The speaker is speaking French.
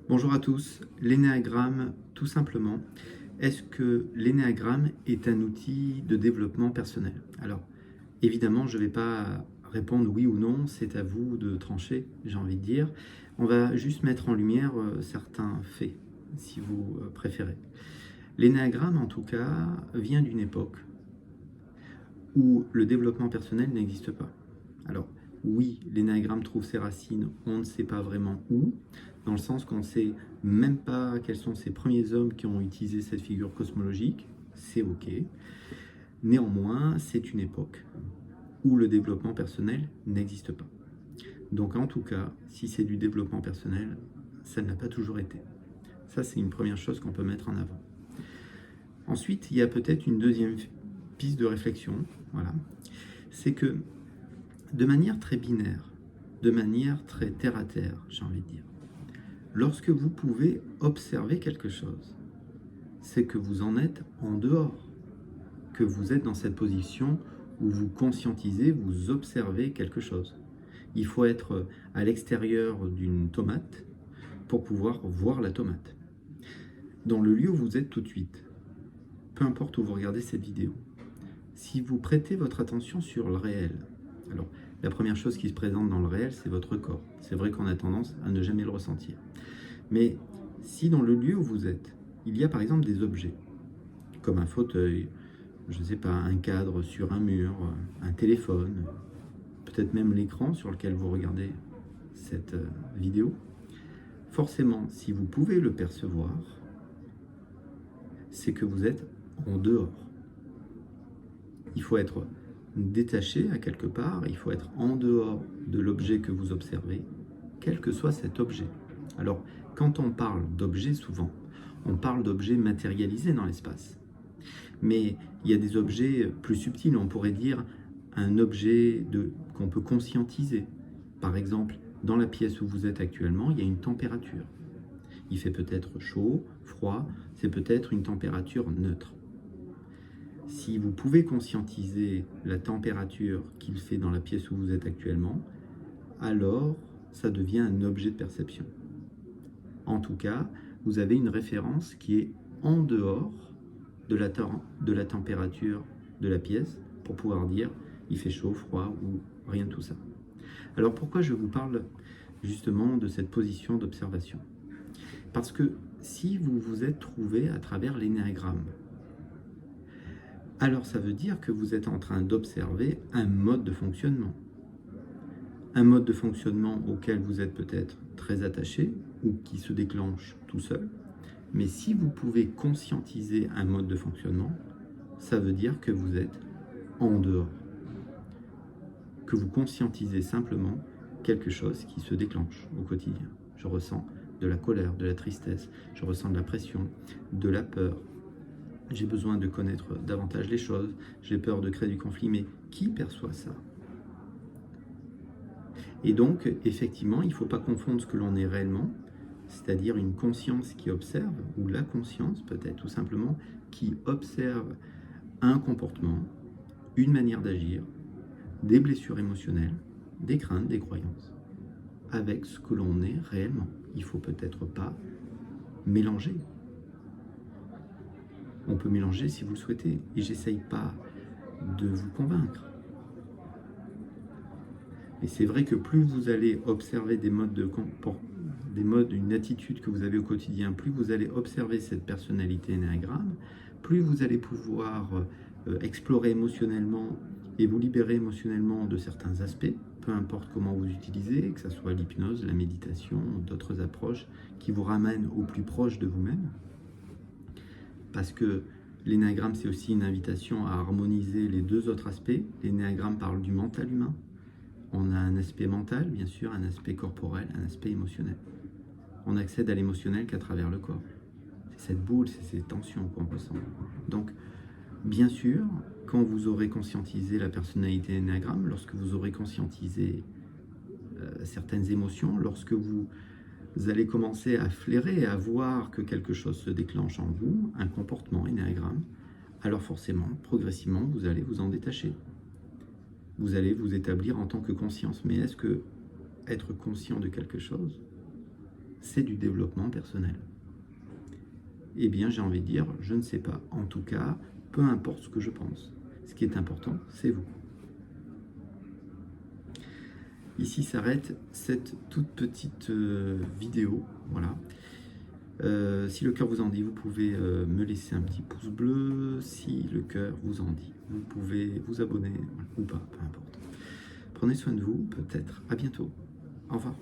Bonjour à tous, l'énéagramme tout simplement. Est-ce que l'énéagramme est un outil de développement personnel? Alors évidemment je ne vais pas répondre oui ou non, c'est à vous de trancher, j'ai envie de dire. On va juste mettre en lumière certains faits, si vous préférez. L'énéagramme en tout cas vient d'une époque où le développement personnel n'existe pas. Alors, oui, l'énéagramme trouve ses racines, on ne sait pas vraiment où, dans le sens qu'on ne sait même pas quels sont ces premiers hommes qui ont utilisé cette figure cosmologique, c'est ok. Néanmoins, c'est une époque où le développement personnel n'existe pas. Donc en tout cas, si c'est du développement personnel, ça n'a pas toujours été. Ça, c'est une première chose qu'on peut mettre en avant. Ensuite, il y a peut-être une deuxième piste de réflexion, voilà, c'est que de manière très binaire, de manière très terre-à-terre, j'ai envie de dire, lorsque vous pouvez observer quelque chose, c'est que vous en êtes en dehors, que vous êtes dans cette position où vous conscientisez, vous observez quelque chose. Il faut être à l'extérieur d'une tomate pour pouvoir voir la tomate. Dans le lieu où vous êtes tout de suite, peu importe où vous regardez cette vidéo, si vous prêtez votre attention sur le réel, alors la première chose qui se présente dans le réel, c'est votre corps. C'est vrai qu'on a tendance à ne jamais le ressentir. Mais si dans le lieu où vous êtes, il y a par exemple des objets, comme un fauteuil, je ne sais pas, un cadre sur un mur, un téléphone, peut-être même l'écran sur lequel vous regardez cette vidéo, forcément, si vous pouvez le percevoir, c'est que vous êtes en dehors. Il faut être détaché à quelque part, il faut être en dehors de l'objet que vous observez, quel que soit cet objet. Alors, quand on parle d'objets, souvent, on parle d'objets matérialisés dans l'espace. Mais il y a des objets plus subtils, on pourrait dire un objet qu'on peut conscientiser. Par exemple, dans la pièce où vous êtes actuellement, il y a une température. Il fait peut-être chaud, froid, c'est peut-être une température neutre. Si vous pouvez conscientiser la température qu'il fait dans la pièce où vous êtes actuellement, alors ça devient un objet de perception. En tout cas, vous avez une référence qui est en dehors de la température de la pièce pour pouvoir dire il fait chaud, froid ou rien de tout ça. Alors pourquoi je vous parle justement de cette position d'observation? Parce que si vous vous êtes trouvé à travers l'énéagramme, alors ça veut dire que vous êtes en train d'observer un mode de fonctionnement. Un mode de fonctionnement auquel vous êtes peut-être très attaché ou qui se déclenche tout seul. Mais si vous pouvez conscientiser un mode de fonctionnement, ça veut dire que vous êtes en dehors. Que vous conscientisez simplement quelque chose qui se déclenche au quotidien. Je ressens de la colère, de la tristesse, je ressens de la pression, de la peur. J'ai besoin de connaître davantage les choses, j'ai peur de créer du conflit, mais qui perçoit ça? Et donc, effectivement, il ne faut pas confondre ce que l'on est réellement, c'est-à-dire une conscience qui observe, ou la conscience peut-être tout simplement, qui observe un comportement, une manière d'agir, des blessures émotionnelles, des craintes, des croyances, avec ce que l'on est réellement. Il ne faut peut-être pas mélanger. On peut mélanger si vous le souhaitez, et j'essaye pas de vous convaincre. Et c'est vrai que plus vous allez observer des modes de comportement, une attitude que vous avez au quotidien, plus vous allez observer cette personnalité énéagramme, plus vous allez pouvoir explorer émotionnellement et vous libérer émotionnellement de certains aspects, peu importe comment vous utilisez, que ce soit l'hypnose, la méditation, d'autres approches qui vous ramènent au plus proche de vous-même. Parce que l'énéagramme, c'est aussi une invitation à harmoniser les deux autres aspects. L'énéagramme parle du mental humain. On a un aspect mental, bien sûr, un aspect corporel, un aspect émotionnel. On accède à l'émotionnel qu'à travers le corps. C'est cette boule, c'est ces tensions qu'on ressent. Donc, bien sûr, quand vous aurez conscientisé la personnalité énéagramme, lorsque vous aurez conscientisé certaines émotions, lorsque vous allez commencer à flairer et à voir que quelque chose se déclenche en vous, un comportement énéagramme, alors forcément, progressivement, vous allez vous en détacher. Vous allez vous établir en tant que conscience. Mais est-ce que être conscient de quelque chose, c'est du développement personnel? Eh bien, j'ai envie de dire, je ne sais pas. En tout cas, peu importe ce que je pense. Ce qui est important, c'est vous. Ici s'arrête cette toute petite vidéo. Voilà. Si le cœur vous en dit, vous pouvez me laisser un petit pouce bleu. Si le cœur vous en dit, vous pouvez vous abonner ou pas, peu importe. Prenez soin de vous, peut-être. À bientôt. Au revoir.